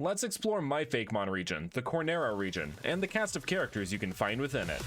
Let's explore my Fakemon region, the Cornera region, and the cast of characters you can find within it.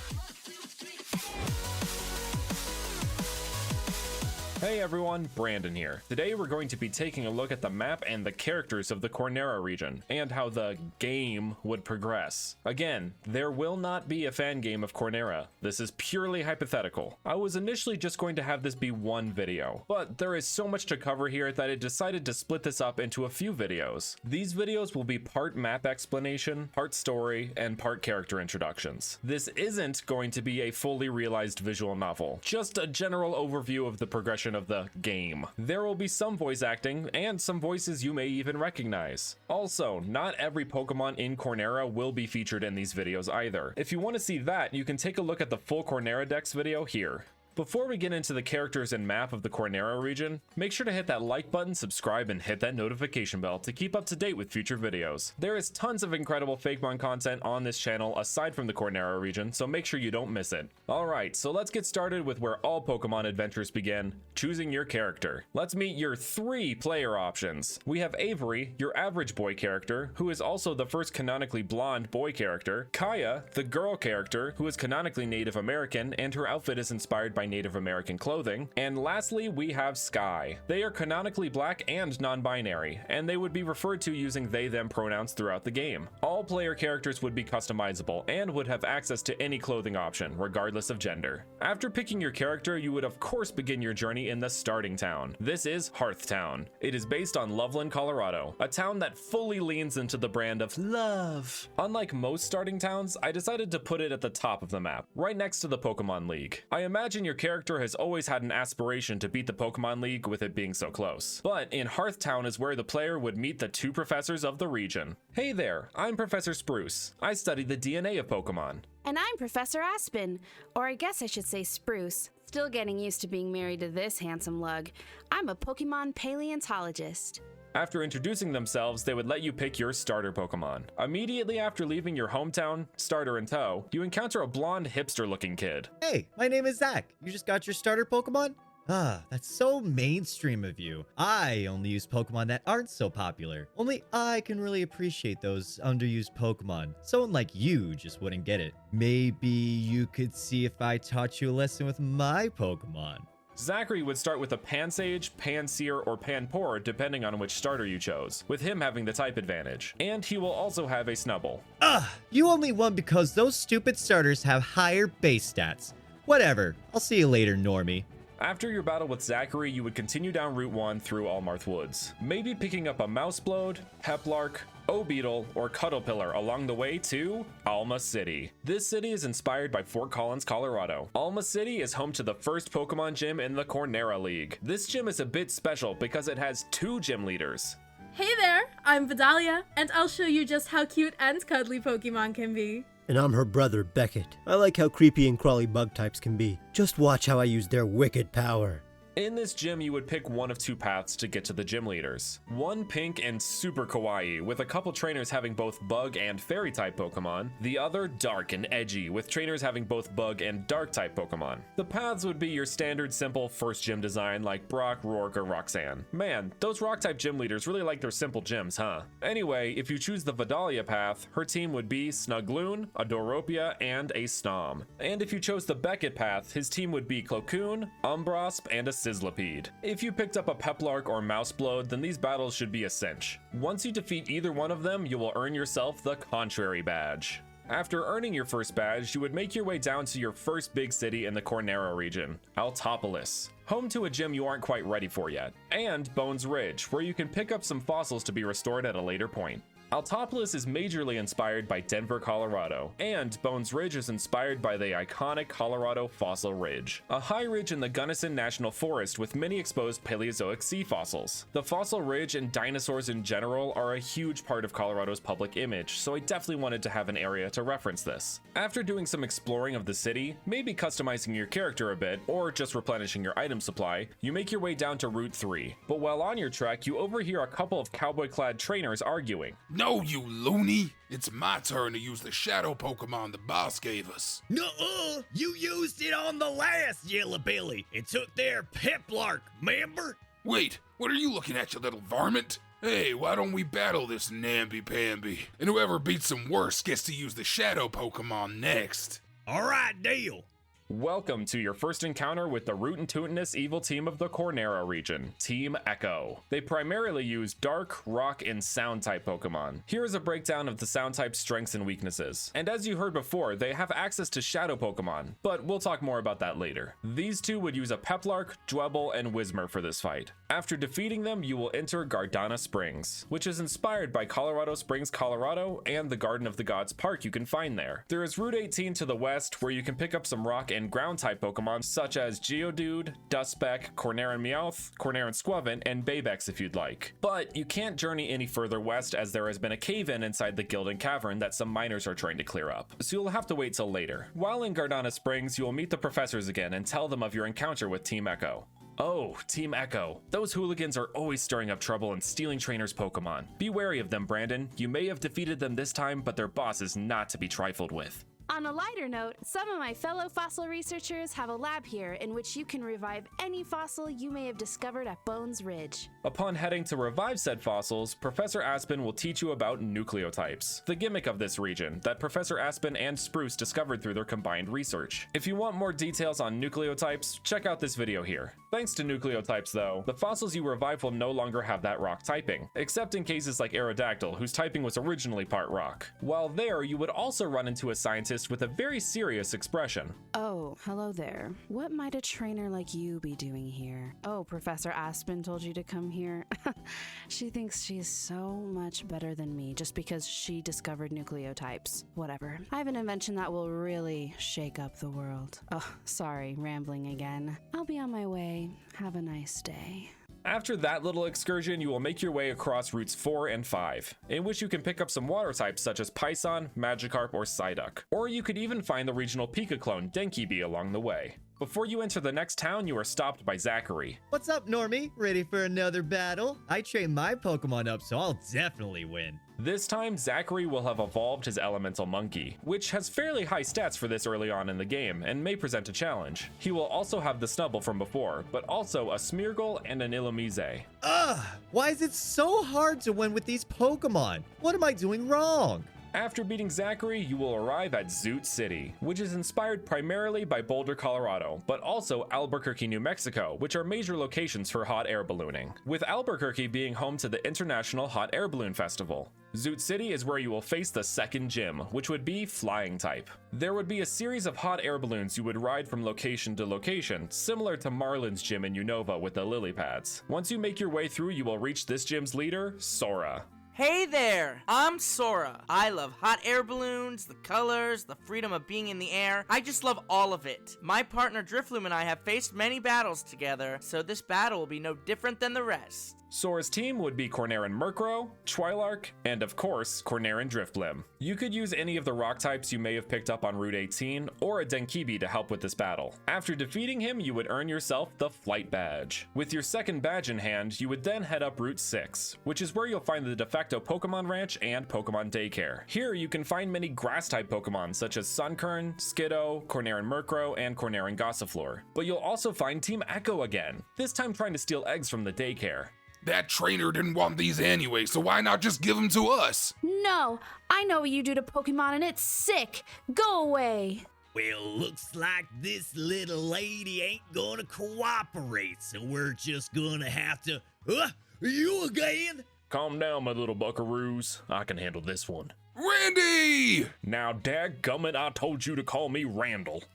Hey everyone, Brandon here. Today we're going to be taking a look at the map and the characters of the Cornera region, and how the game would progress. Again, there will not be a fan game of Cornera. This is purely hypothetical. I was initially just going to have this be one video, but there is so much to cover here that I decided to split this up into a few videos. These videos will be part map explanation, part story, and part character introductions. This isn't going to be a fully realized visual novel, just a general overview of the progression of the game. There will be some voice acting and some voices you may even recognize. Also, not every Pokemon in Cornera will be featured in these videos either. If you want to see that, you can take a look at the full Cornera Dex video here. Before we get into the characters and map of the Cornera region, make sure to hit that like button, subscribe, and hit that notification bell to keep up to date with future videos. There is tons of incredible Fakemon content on this channel aside from the Cornera region, so make sure you don't miss it. Alright, so let's get started with where all Pokemon adventures begin, choosing your character. Let's meet your 3 player options. We have Avery, your average boy character, who is also the first canonically blonde boy character, Kaya, the girl character, who is canonically Native American, and her outfit is inspired by Native American clothing, and lastly we have Sky. They are canonically black and non-binary, and they would be referred to using they/them pronouns throughout the game. All player characters would be customizable and would have access to any clothing option, regardless of gender. After picking your character, you would of course begin your journey in the starting town. This is Hearthtown. It is based on Loveland, Colorado, a town that fully leans into the brand of love. Unlike most starting towns, I decided to put it at the top of the map, right next to the Pokemon League. I imagine your character has always had an aspiration to beat the Pokemon League, with it being so close. But in Hearthtown is where the player would meet the 2 professors of the region. Hey there, I'm Professor Spruce. I study the DNA of Pokemon. And I'm Professor Aspen, or I guess I should say Spruce. Still getting used to being married to this handsome lug. I'm a Pokemon paleontologist. After introducing themselves, they would let you pick your starter Pokemon. Immediately after leaving your hometown, starter in tow, you encounter a blonde hipster-looking kid. Hey, my name is Zach. You just got your starter Pokemon? Ah, that's so mainstream of you. I only use Pokemon that aren't so popular. Only I can really appreciate those underused Pokemon. Someone like you just wouldn't get it. Maybe you could see if I taught you a lesson with my Pokemon. Zachary would start with a Pansage, Pansear, or Panpour depending on which starter you chose, with him having the type advantage. And he will also have a Snubbull. You only won because those stupid starters have higher base stats. Whatever, I'll see you later, Normie. After your battle with Zachary, you would continue down Route 1 through Almarth Woods, maybe picking up a Mouseblode, Heplark, O-Beetle, or Cuddlepillar along the way to Alma City. This city is inspired by Fort Collins, Colorado. Alma City is home to the first Pokemon gym in the Cornera League. This gym is a bit special because it has 2 gym leaders. Hey there, I'm Vidalia, and I'll show you just how cute and cuddly Pokemon can be. And I'm her brother, Beckett. I like how creepy and crawly bug types can be. Just watch how I use their wicked power. In this gym, you would pick one of 2 paths to get to the gym leaders. One pink and super kawaii, with a couple trainers having both bug and fairy type Pokemon. The other dark and edgy, with trainers having both bug and dark type Pokemon. The paths would be your standard simple first gym design like Brock, Rourke, or Roxanne. Man, those rock type gym leaders really like their simple gyms, huh? Anyway, if you choose the Vidalia path, her team would be Snugloon, a Doropia, and a Snom. And if you chose the Beckett path, his team would be Clocoon, Umbrosph, and a Sizzlipede. If you picked up a Peplark or Mouseblode, then these battles should be a cinch. Once you defeat either one of them, you will earn yourself the Contrary Badge. After earning your first badge, you would make your way down to your first big city in the Cornero region, Altopolis, home to a gym you aren't quite ready for yet, and Bones Ridge, where you can pick up some fossils to be restored at a later point. Altopolis is majorly inspired by Denver, Colorado, and Bones Ridge is inspired by the iconic Colorado Fossil Ridge, a high ridge in the Gunnison National Forest with many exposed Paleozoic sea fossils. The Fossil Ridge and dinosaurs in general are a huge part of Colorado's public image, so I definitely wanted to have an area to reference this. After doing some exploring of the city, maybe customizing your character a bit, or just replenishing your item supply, you make your way down to Route 3. But while on your trek, you overhear a couple of cowboy-clad trainers arguing. No, you loony! It's my turn to use the shadow Pokemon the boss gave us. Nuh-uh! You used it on the last Yellow Belly and took their Peplark, remember? Wait, what are you looking at, you little varmint? Hey, why don't we battle this namby-pamby? And whoever beats him worse gets to use the shadow Pokemon next. All right, deal. Welcome to your first encounter with the root and tootinous evil team of the Cornera region, Team Echo. They primarily use dark, rock, and sound type Pokemon. Here is a breakdown of the sound type's strengths and weaknesses. And as you heard before, they have access to shadow Pokemon, but we'll talk more about that later. These two would use a Peplark, Dwebble, and Whismur for this fight. After defeating them, you will enter Gardana Springs, which is inspired by Colorado Springs, Colorado, and the Garden of the Gods Park you can find there. There is Route 18 to the west, where you can pick up some rock and ground type Pokemon such as Geodude, Duskbeck, Cornera and Meowth, Cornera and Squavent, and Babex if you'd like. But you can't journey any further west as there has been a cave-in inside the Gilded Cavern that some miners are trying to clear up, so you'll have to wait till later. While in Gardana Springs, you will meet the professors again and tell them of your encounter with Team Echo. Oh, Team Echo. Those hooligans are always stirring up trouble and stealing trainers' Pokemon. Be wary of them, Brandon. You may have defeated them this time, but their boss is not to be trifled with. On a lighter note, some of my fellow fossil researchers have a lab here in which you can revive any fossil you may have discovered at Bones Ridge. Upon heading to revive said fossils, Professor Aspen will teach you about nucleotypes, the gimmick of this region that Professor Aspen and Spruce discovered through their combined research. If you want more details on nucleotypes, check out this video here. Thanks to nucleotypes though, the fossils you revive will no longer have that rock typing, except in cases like Aerodactyl, whose typing was originally part rock. While there, you would also run into a scientist with a very serious expression. Oh, hello there. What might a trainer like you be doing here? Oh, Professor Aspen told you to come here? She thinks she's so much better than me just because she discovered nucleotypes. Whatever. I have an invention that will really shake up the world. Oh, sorry, rambling again. I'll be on my way. Have a nice day. After that little excursion, you will make your way across routes 4 and 5, in which you can pick up some water types such as Python, Magikarp, or Psyduck. Or you could even find the regional Pika clone Denkibi along the way. Before you enter the next town, you are stopped by Zachary. What's up, Normie? Ready for another battle? I trained my Pokemon up, so I'll definitely win. This time, Zachary will have evolved his Elemental Monkey, which has fairly high stats for this early on in the game and may present a challenge. He will also have the Snubbull from before, but also a Smeargle and an Illumise. Ugh! Why is it so hard to win with these Pokemon? What am I doing wrong? After beating Zachary, you will arrive at Zoot City, which is inspired primarily by Boulder, Colorado, but also Albuquerque, New Mexico, which are major locations for hot air ballooning, with Albuquerque being home to the International Hot Air Balloon Festival. Zoot City is where you will face the second gym, which would be Flying type. There would be a series of hot air balloons you would ride from location to location, similar to Marlin's gym in Unova with the lily pads. Once you make your way through, you will reach this gym's leader, Sora. Hey there, I'm Sora. I love hot air balloons, the colors, the freedom of being in the air. I just love all of it. My partner Drifloom and I have faced many battles together, so this battle will be no different than the rest. Sora's team would be Cornera and Murkrow, Twilark, and of course, Cornera and Drifblim. You could use any of the rock types you may have picked up on Route 18, or a Denkibi to help with this battle. After defeating him, you would earn yourself the Flight Badge. With your second badge in hand, you would then head up Route 6, which is where you'll find the de facto Pokemon Ranch and Pokemon Daycare. Here, you can find many grass-type Pokemon such as Sunkern, Skiddo, Cornera and Murkrow, and Cornera and Gossifleur. But you'll also find Team Echo again, this time trying to steal eggs from the daycare. That trainer didn't want these anyway, so why not just give them to us? No, I know what you do to Pokemon and it's sick. Go away. Well, looks like this little lady ain't gonna cooperate, so we're just gonna have to... you again? Calm down, my little buckaroos. I can handle this one. Randy! Now, dadgummit, I told you to call me Randall.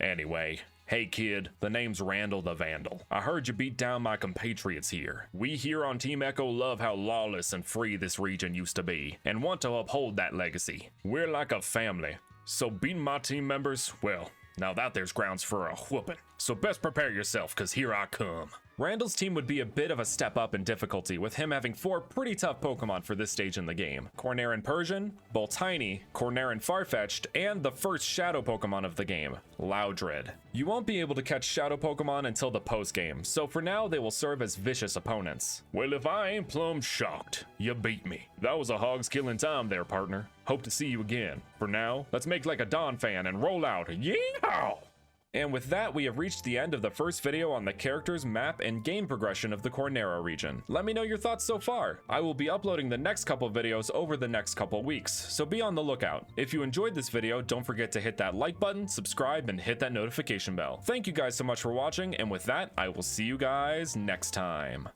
Anyway, hey kid, the name's Randall the Vandal. I heard you beat down my compatriots here. We here on Team Echo love how lawless and free this region used to be, and want to uphold that legacy. We're like a family, so beating my team members, well, now that there's grounds for a whooping. So best prepare yourself, cause here I come. Randall's team would be a bit of a step up in difficulty, with him having 4 pretty tough Pokemon for this stage in the game. Cornera Persian, Boltiny, Cornera Farfetch'd, and the first Shadow Pokemon of the game, Loudred. You won't be able to catch Shadow Pokemon until the post-game, so for now they will serve as vicious opponents. Well, if I ain't plumb shocked, you beat me. That was a hog's killing time there, partner. Hope to see you again. For now, let's make like a Dawn fan and roll out. Yeehaw! And with that, we have reached the end of the first video on the characters, map, and game progression of the Cornero region. Let me know your thoughts so far. I will be uploading the next couple videos over the next couple weeks, so be on the lookout. If you enjoyed this video, don't forget to hit that like button, subscribe, and hit that notification bell. Thank you guys so much for watching, and with that, I will see you guys next time.